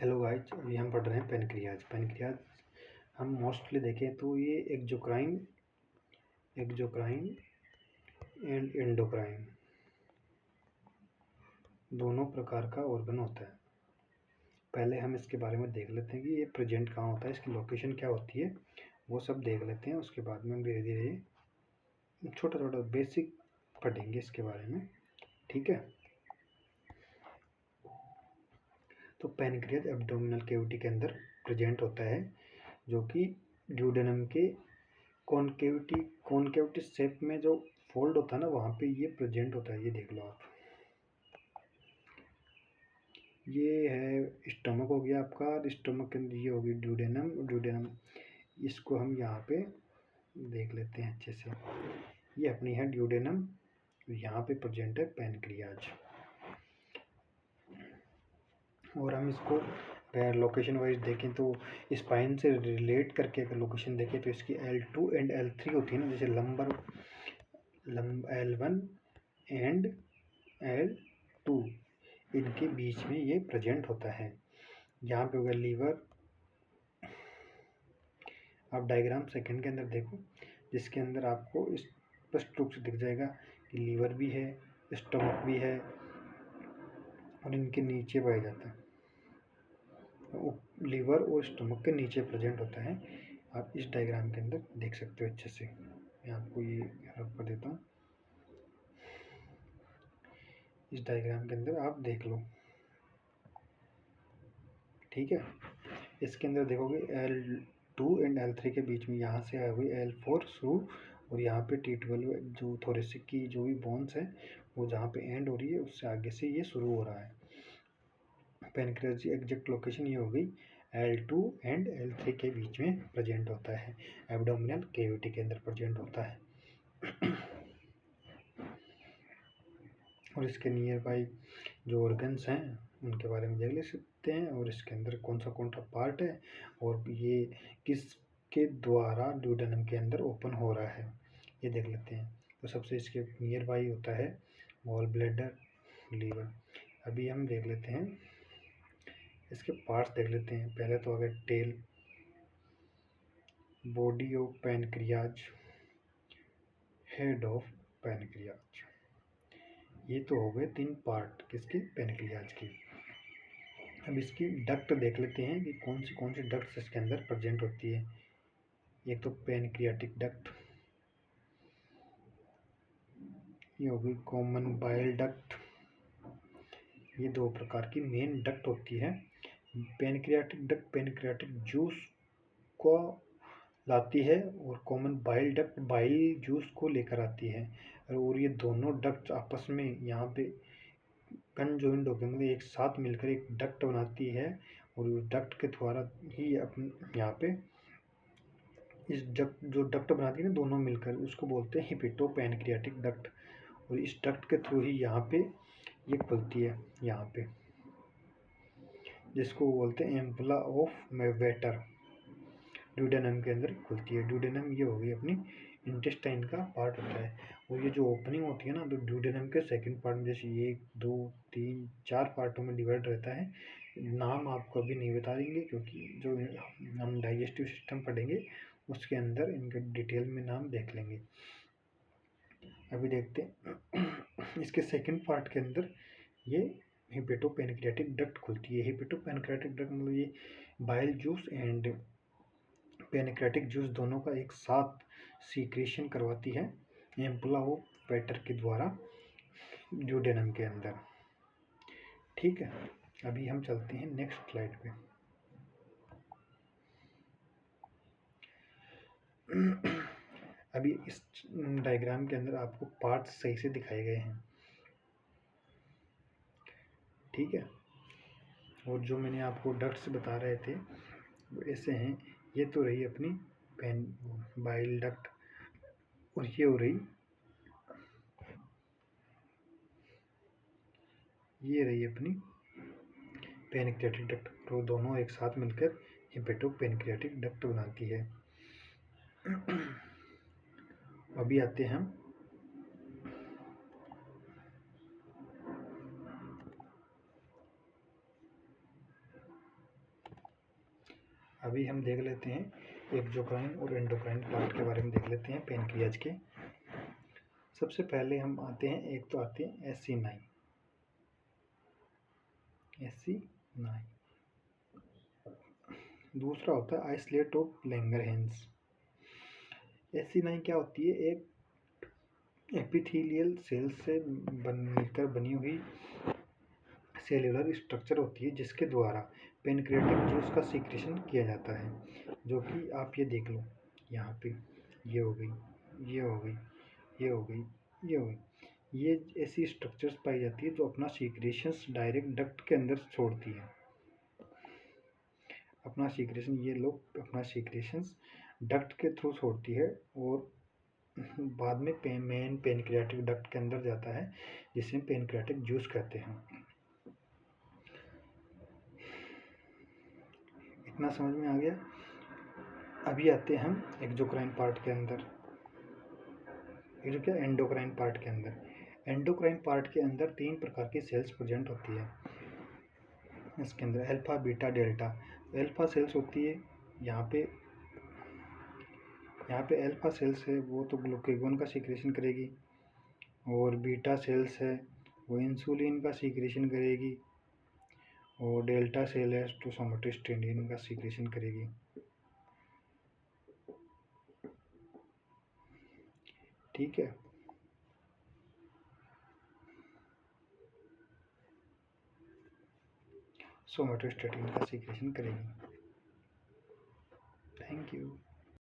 Hello guys, अभी हम पढ़ रहे हैं पेनक्रियाज। हम मोस्टली देखें तो ये एक्जोक्राइन एंड एंडोक्राइन दोनों प्रकार का ऑर्गन होता है। पहले हम इसके बारे में देख लेते हैं कि ये प्रेजेंट कहाँ होता है, इसकी लोकेशन क्या होती है, वो सब देख लेते हैं। उसके बाद में हम धीरे धीरे छोटा छोटा बेसिक पढ़ेंगे इसके बारे में, ठीक है। तो पेनक्रियाज एब्डोमिनल कैविटी के अंदर प्रेजेंट होता है, जो कि ड्यूडेनम के कॉनकेविटी शेप में जो फोल्ड होता है ना, वहाँ पे ये प्रेजेंट होता है। ये देख लो आप, ये है स्टमक हो गया आपका, और स्टमक के अंदर ये होगी ड्यूडेनम। इसको हम यहाँ पे देख लेते हैं अच्छे से। ये अपनी है ड्यूडेनम, यहाँ पे प्रेजेंट है पेनक्रियाज। और हम इसको अगर लोकेशन वाइज देखें तो स्पाइन से रिलेट करके अगर लोकेशन देखें तो इसकी L2 एंड L3 होती है ना, जैसे L1 एंड L2, इनके बीच में ये प्रेजेंट होता है। यहाँ पे होगा लीवर। आप डायग्राम सेकंड के अंदर देखो, जिसके अंदर आपको स्पष्ट रूप से दिख जाएगा कि लीवर भी है, स्टमक भी है, और इनके नीचे पाया जाता है। लीवर और स्टमक के नीचे प्रेजेंट होता है। आप इस डायग्राम के अंदर देख सकते हो अच्छे से। मैं आपको ये रब कर देता हूँ, इस डायग्राम के अंदर आप देख लो, ठीक है। इसके अंदर देखोगे L2 एंड L3 के बीच में यहाँ से आई हुई L4 शुरू, और यहाँ पे T12 जो थोरेसिक की जो भी बोन्स है वो जहाँ पे एंड हो रही है उससे आगे से ये शुरू हो रहा है। पेनक्रियाज की एग्जैक्ट लोकेशन ये हो गई L2 एंड L3 के बीच में प्रेजेंट होता है, एब्डोमिनल कैविटी के अंदर प्रेजेंट होता है। और इसके नियर बाई जो ऑर्गन्स हैं उनके बारे में देख ले सकते हैं, और इसके अंदर कौन सा पार्ट है, और ये किसके द्वारा ड्यूडेनम के अंदर ओपन हो रहा है, ये देख लेते हैं। तो सबसे इसके नियर बाई होता है गॉल ब्लैडर, लीवर। अभी हम देख लेते हैं इसके पार्ट्स देख लेते हैं। पहले तो अगर tail, body of pancreas, head of pancreas, ये तो हो गए 3 पार्ट किसके, पेनक्रियाज के। अब इसकी डक्ट देख लेते हैं कि कौन सी डक्ट इसके अंदर प्रेजेंट होती है। एक तो पेनक्रियाटिक डक्ट, ये हो गई कॉमन बाइल डक्ट। ये 2 प्रकार की मेन डक्ट होती है। पेनक्रियाटिक डक्ट पेनक्रियाटिक जूस को लाती है, और common bile duct bile juice को लेकर आती है। और ये दोनों डक्ट आपस में यहाँ पे कंजॉइंट होकर मतलब एक साथ मिलकर एक डक्ट बनाती है, और उस डक्ट के द्वारा ही अपन यहाँ पे इस डक्ट जो डक्ट बनाती है ना दोनों मिलकर, उसको बोलते हैं हिपेटो पेनक्रियाटिक डक्ट। और इस डक्ट के थ्रू ही यहाँ पे ये खुलती है, यहाँ पे, जिसको बोलते हैं एम्पुला ऑफ वेटर, ड्यूडेनम के अंदर खुलती है। ड्यूडेनम ये हो गई अपनी इंटेस्टाइन का पार्ट होता है। और ये जो ओपनिंग होती है ना, तो ड्यूडेनम के सेकंड पार्ट में जैसे 1 2 3 4 पार्टों में डिवाइड रहता है। नाम आपको अभी नहीं बता देंगे, क्योंकि जो हम डाइजेस्टिव सिस्टम पढ़ेंगे उसके अंदर इनके डिटेल में नाम देख लेंगे। अभी देखते हैं इसके सेकंड पार्ट के अंदर ये हिपेटोपेनक्रियाटिक डक्ट खुलती है। हिपेटोपेनक्रियाटिक डक्ट मतलब ये bile juice and pancreatic juice दोनों का एक साथ सीक्रेशन करवाती है एम्पुला ऑफ वेटर के द्वारा ड्यूडेनम के अंदर, ठीक है। अभी हम चलते हैं नेक्स्ट स्लाइड पे। अभी इस डायग्राम के अंदर आपको पार्ट्स सही से दिखाए गए हैं, ठीक है। और जो मैंने आपको डक्ट्स बता रहे थे वो ऐसे हैं। ये तो रही अपनी पेन बाइल डक्ट, और ये हो रही अपनी पेनक्रियाटिक डक्ट, तो दोनों एक साथ मिलकर हिपेटोपेनक्रियाटिक डक्ट बनाती है। अभी आते हैं हम अभी हम देख लेते हैं एक्सोक्राइन और एंडोक्राइन पार्ट के बारे में देख लेते हैं पेनक्रियाज के। सबसे पहले हम आते हैं, एक तो आते हैं SC9। दूसरा होता है आइसलेट ऑफ लैंगरहैंस। SC9 क्या होती है? एक एपिथेलियल सेल से मिलकर बनी हुई सेल्यूलर स्ट्रक्चर होती है जिसके द्वारा पेनक्रियाटिक जूस का सीक्रेशन किया जाता है, जो कि आप ये देख लो यहाँ पे, ये हो गई, ये हो गई, ये हो गई, ये हो गई। ये ऐसी स्ट्रक्चर्स पाई जाती है जो अपना सीक्रेशंस डायरेक्ट डक्ट के अंदर छोड़ती है। अपना सीक्रेशन, ये लोग अपना सीक्रेशंस डक्ट के थ्रू छोड़ती है और बाद में मेन पेनक्रियाटिक डक्ट के अंदर जाता है, जिसे पेनक्रियाटिक जूस कहते हैं। इतना समझ में आ गया। अभी आते हैं हम एक्सोक्राइन पार्ट के अंदर, ये जो क्या एंडोक्राइन पार्ट के अंदर। एंडोक्राइन पार्ट के अंदर 3 प्रकार की सेल्स प्रेजेंट होती है इसके अंदर, alpha beta delta. Alpha cells होती है यहाँ पे अल्फा सेल्स है वो तो ग्लूकागोन का सीक्रेशन करेगी, और बीटा सेल्स है वो इंसुलिन का सीक्रेशन करेगी, और डेल्टा सेल है तो सोमेटोस्टेटिन का सीक्रेशन करेगी। ठीक है, सोमेटोस्टेटिन का सीक्रेशन करेगी। Thank you.